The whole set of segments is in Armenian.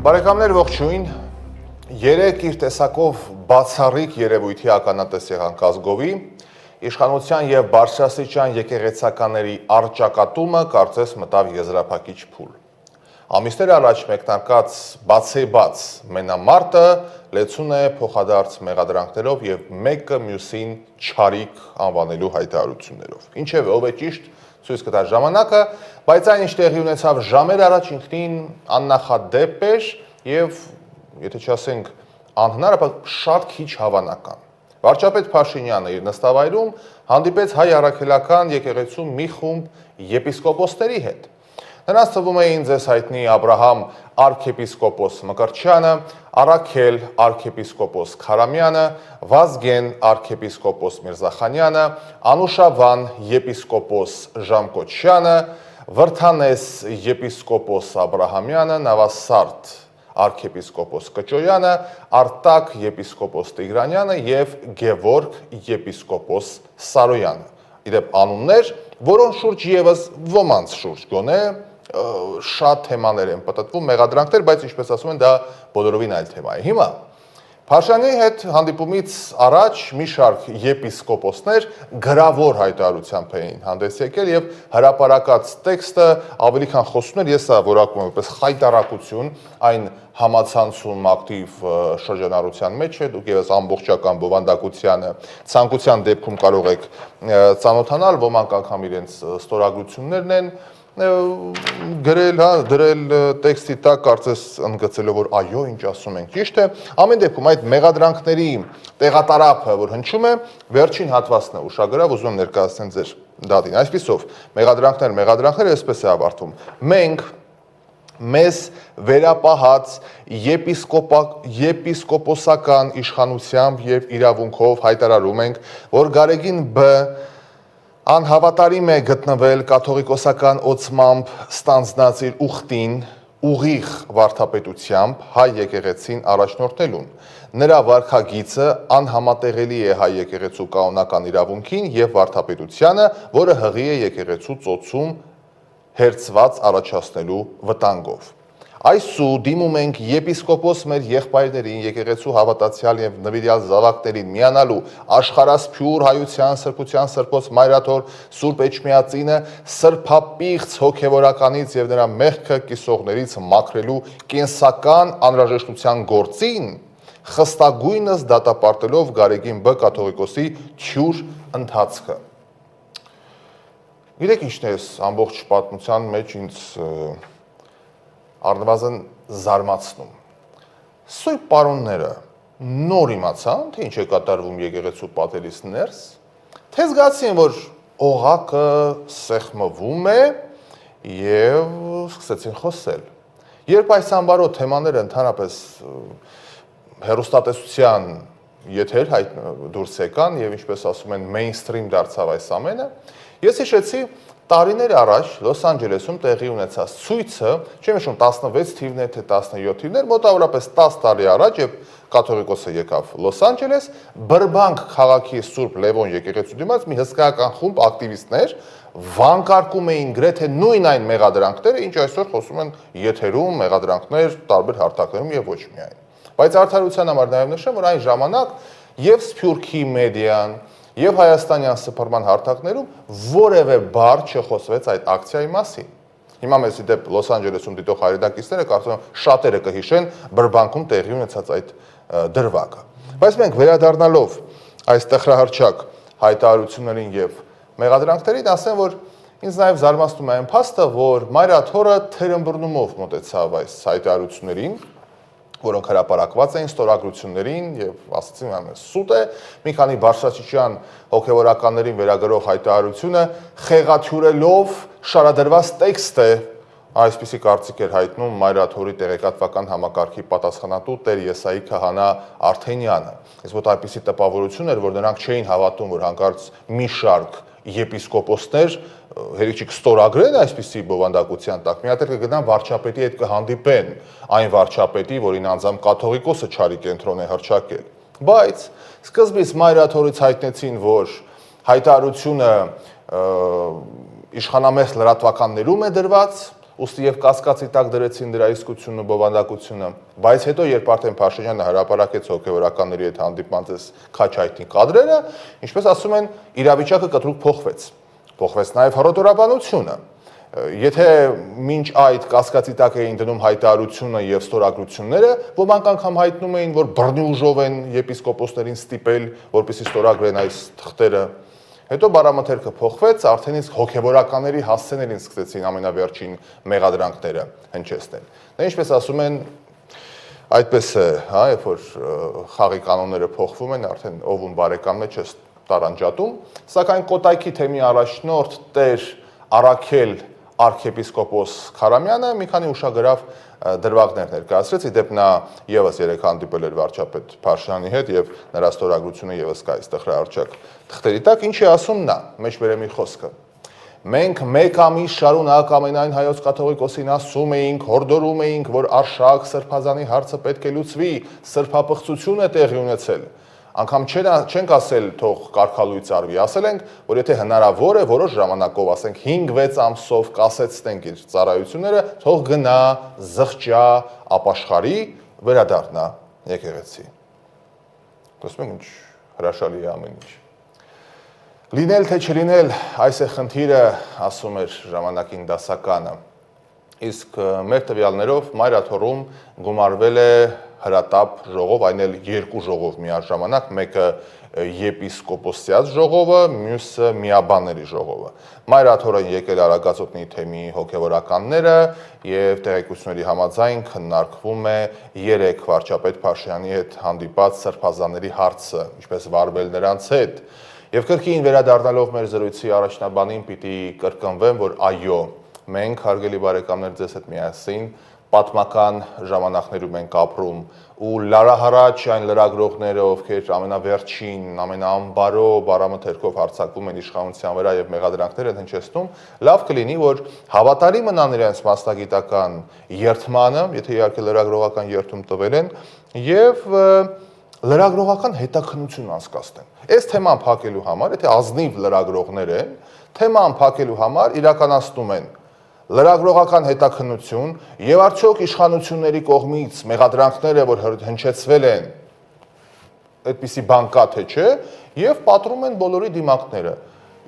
Բարեկամներ ողջույն, երեկ իր տեսակով բացառիկ երևույթի ականատես եղանք ազգովի, իշխանության եւ բարձրաստիճան եկեղեցականների առճակատումը կարծես մտավ եզրափակիչ փուլ։ Ամիսներ առաջ մեկնարկած բացեբաց մենամարտը լեցուն է փոխադարձ մեղադրանքներով եւ մեկը մյուսին չարիք անվանելու հայտարարություններով։ Ինչեւ ով է ճիշտ ցույց կտա ժամանակը, բայց այն ինչ տեղի ունեցավ ժամեր առաջ ինքնին աննախադեպ էր եւ եթե չասենք անհնար, ապա շատ քիչ հավանական։ Վարչապետ Փաշինյանը իր նստավայրում հանդիպեց հայ առաքելական եկեղեցու մի խումբ եպիսկոպոսների հետ։ Նրանց թվում էին ձեզ հայտնի Աբրահամ արքեպիսկոպոս Մկրտչյանը, Արաքել արքեպիսկոպոս Քարամյանը, Վազգեն արքեպիսկոպոս Միրզախանյանը, Անուշավան եպիսկոպոս Ժամկոչյանը, Վրթանես եպիսկոպոս Աբրահամյանը, Նավասարդ արքեպիսկոպոս Կճոյանը, Արտակ եպիսկոպոս Տիգրանյանը եւ Գևորգ եպիսկոպոս Սարոյանը։ Իդեպ անուններ, որոնց շուրջ եւս ոմանց շուրջ գոնե շատ թեմաներ են պատտվում, մեղադրանքներ, բայց ինչպես ասում են, դա բոլորովին այլ թեմա է։ Հիմա Փաշինյանի հետ հանդիպումից առաջ մի շարք եպիսկոպոսներ գրավոր հայտարարությամբ էին հանդես եկել եւ հրապարակած տեքստը ավելի քան խոսում էր, ես սա որակում եմ որպես խայտարակություն, այն համացանցում ակտիվ շրջանառության մեջ է, դուք եւս ամբողջական բովանդակությանը ցանկության դեպքում կարող եք ծանոթանալ, ոմանք անգամ իրենց ստորագրություններն են դրել տեքստի տակ, կարծես ընդգծելով, որ այո, ինչ ասում ենք, ճիշտ է։ Ամեն դեպքում այդ մեղադրանքների տեղատարափը, որ հնչում է, վերջին հատվածն է ուշագրավ, ուզում եմ ներկայացնել ձեր դատին։ Այսպիսով, մեղադրանքները այսպես է ավարտվում։ Մենք մեզ վերապահած եպիսկոպոսական իշխանությամբ եւ իրավունքով հայտարարում ենք, որ Գարեգին Բ. անհավատարիմ է գտնվել կաթողիկոսական օծմամբ ստանձնած իր ուխտին ուղիղ վարդապետությամբ հայ եկեղեցին առաջնորդելուն։ Նրա վարքագիծը անհամատեղելի է հայ եկեղեցու կանոնական իրավունքին եւ վարդապետությանը, որը հղի է եկեղեցու ծոցում հերձված առաջացնելու վտանգով։ Այսու դիմում ենք եպիսկոպոս մեր եղբայրներին, եկեղեցու հավատացյալ եւ նվիրյալ զավակներին միանալու աշխարհասփյուր հայության սրբության սրբոց մայրաթոր Սուրբ Էջմիածինը սրբապիղծ հոգեվորականից եւ նրա մեղքը կիսողներից մաքրելու կենսական անհրաժեշտության գործին, խստագույնս դատապարտելով Գարեգին Բ. կաթողիկոսի թյուր ընթացքը։ Գիտեք ինչն է ամբողջ պատմության մեջ ինձ առնվազն զարմացնում։ Սույն պարոնները նոր իմացան, թե ինչ է կատարվում եկեղեցու պատերից ներս, թե զգացին, որ օղակը սեղմվում է եւ սկսեցին խոսել։ Երբ այս ամբարոտ թեմաները ընդհանրապես հեռուստատեսության եթեր դուրս եկան եւ ինչպես ասում են մեյնսթրիմ դարձավ այս ամենը, ես հիշեցի տարիներ առաջ Լոս Անջելեսում տեղի ունեցած ցույցը, չեմ հիշում 16 թիվն է թե 17 թիվն էր, մոտավորապես 10 տարի առաջ, երբ կաթողիկոսը եկավ Լոս Անջելես, Բրբանկ քաղաքի Սուրբ Լևոն եկեղեցու դիմաց մի հսկայական խումբ ակտիվիստներ վանկարկում էին գրեթե նույն այն մեղադրանքները, ինչ այսօր խոսում են եթերում, մեղադրանքներ տարբեր հարթակներում եւ ոչ միայն։ Բայց արդարության համար նաեւ նշեմ, որ այն ժամանակ եւ Սփյուռքի մեդիան եւ հայաստանյան սփռման հարթակներում որևէ բառ չխոսվեց այդ ակցիայի մասին։ Հիմա մեզ իդեպ Լոս Անջելեսում դիտող հայրենակիցները կարծում եմ շատերը կհիշեն Բրբանքում տեղի ունեցած այդ դրվագը։ Բայց մենք վերադառնալով այս տխրահռչակ հայտարարություններին եւ մեղադրանքներին, ասեմ, որ ինձ նաեւ զարմացնում է այն փաստը, որ մայրաթորը թերմբռնումով մոտեցավ այս հայտարարություններին, որոնք հրապարակված էին ստորագրություններին եւ ասացին ամեն սուտ է, մի քանի բարձրաստիճան հոգեվորականներին վերագրող հայտարարությունը խեղաթյուրելով շարադրված տեքստ է, այսպիսի կարծիք էր հայտնում մայրաթորի տեղեկատվական համակարգի պատասխանատու Տեր Եսայի քահանա Արթենյանը։ Իսկ ոչ այնպիսի տպավորություն էր, որ նրանք չէին հավատում, որ հանկարծ մի շարք եպիսկոպոսներ հերիք կստորագրեն այսպիսի բովանդակության տակ, մի հատ կգնան վարչապետի հետ կհանդիպեն, այն վարչապետի, որին անձամբ կաթողիկոսը չարի կենտրոն է հռչակել։ Բայց սկզբից մայրաթորից հայտնեցին, որ հայտարարությունը իշխանամերձ լրատվականներում է դրված, ուստի եւ կասկածի տակ դրեցին դրա իսկությունն ու բովանդակությունը, բայց հետո երբ արդեն Փաշինյանը հրապարակեց հոգեվորականների հետ հանդիպանց քաչայտնի կադրերը, ինչպես ասում են, իրավիճակը կտրուկ փոխվեց։ Փոխվեց նաեւ հռետորաբանությունը։ Եթե մինչ այդ կասկածի տակ էին դնում հայտարարությունը եւ ստորագրությունները, ոմանք անգամ հայտնում էին, որ բռնի ուժով են եպիսկոպոսներին ստիպել, որպեսզի ստորագրեն այս թղթերը։ Հետո բառամթերքը փոխվեց, արդեն իսկ հոգեվորականների հասցեներին սկսեցին ամենավերջին մեղադրանքները հնչեցնել։ Դա ինչպես ասում են, այդպես է, հա, երբ որ խաղի կանոնները փոխվում են, արդեն ով ում բարեկամն է չես տարանջատում, սակայն Կոտայքի թեմի առաջնորդ Տեր Արաքել arczepiskopos Քարամյանը մի քանի ուշագրավ դրվագներ ներկայացրեց, իդեպ նա եւս երեք հանդիպել էր վարչապետ Փաշինյանի հետ եւ նրա ստորագրությունը եւս կա այստեղ հրարջակ թղթերի տակ, ինչ է ասում նա, մեջբերեմի խոսքը։ Մենք մեկ ամիս շարունակ ամենայն հայոց կաթողիկոսին ասում էինք, հորդորում էինք, որ Արշակ Սրբազանի հարցը պետք է լուծվի, սրբապղծություն է տեղի ունեցել։ Անգամ չենք ասել թող կարգալույծ արվի, ասել ենք, որ եթե հնարավոր է որոշ ժամանակով, ասենք 5-6 ամսով կասեցնենք իր ծառայությունները, թող գնա, զղջա, ապաշխարի, վերադառնա եկեղեցի։ Տեսնում եք ինչ հրաշալի է ամեն ինչ։ Լինել թե չլինել, այս է խնդիրը, ասում էր ժամանակին դասականը։ Իսկ մեր տվյալներով Մայրաթորում գումարվել է հրատապ ժողով, այն էլ երկու ժողով միաժամանակ, մեկը եպիսկոպոսյաց ժողովը, մյուսը միաբանների ժողովը։ Մայրաթորեն եկել Արագածոտնի թեմի հոգևորականները եւ տեղեկությունների համաձայն քննարկվում է 3 վարչապետ Փաշինյանի հետ հանդիպած սրբազանների հարցը, ինչպես վարվել նրանց հետ։ Եվ կրկին վերադառնալով մեր զրույցի առաջնաբանին պիտի կրկնվեմ, որ այո, մենք հարգելի բարեկամներ ձեզ հետ միասին պատմական ժամանակներում ենք ապրում ու լարահարաչ այն լրագրողները, ովքեր ամենավերջին, ամենաանբարո բառամթերքով հարձակվում են իշխանության վրա եւ մեղադրանքներ են հնչեցնում, լավ կլինի, որ հավատարի մնան իրենց մասնագիտական երթմանը, եթե իհարկե լրագրողական երթում տվել են, եւ լրագրողական հետաքննություն անցկացնեն։ Այս թեման փակելու համար, եթե ազնիվ լրագրողներ են, թեման փակելու համար իրականացնում են լրագրողական հետաքննություն եւ արդյոք իշխանությունների կողմից մեղադրանքները, որ հնչեցվել են, այդպիսի բան կա թե չէ, եւ պատռում են բոլորի դիմակները։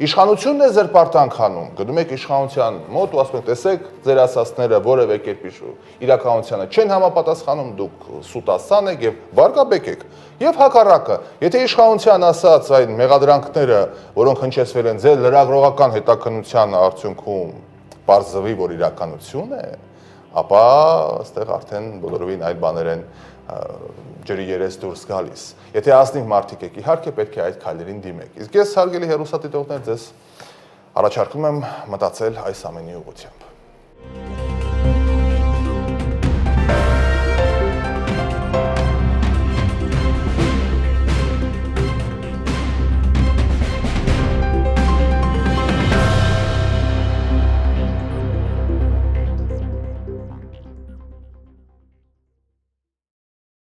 Իշխանությունն է զրպարտանք անում, գնում եք իշխանության մոտ ու ասում եք, տեսեք, ձեր ասածները որևէ կերպ իրականությանը չեն համապատասխանում, դուք սուտասան եք եւ վարկաբեկ եք։ Եվ հակառակը, եթե իշխանության ասած այն մեղադրանքները, որոնք հնչեցվել են ձեր լրագրողական հետաքննության արդյունքում պարզվի, որ իրականություն է, ապա այստեղ արդեն բոլորովին այլ բաներ են ջրի երես դուրս գալիս։ Եթե ազնիվ մարդիկ եք, իհարկե պետք է այդ քայլերին դիմեք։ Իսկ ես հարգելի հեռուստադիտողներ ձեզ առաջարկում եմ մտածել այս ամենի ուղղությամբ։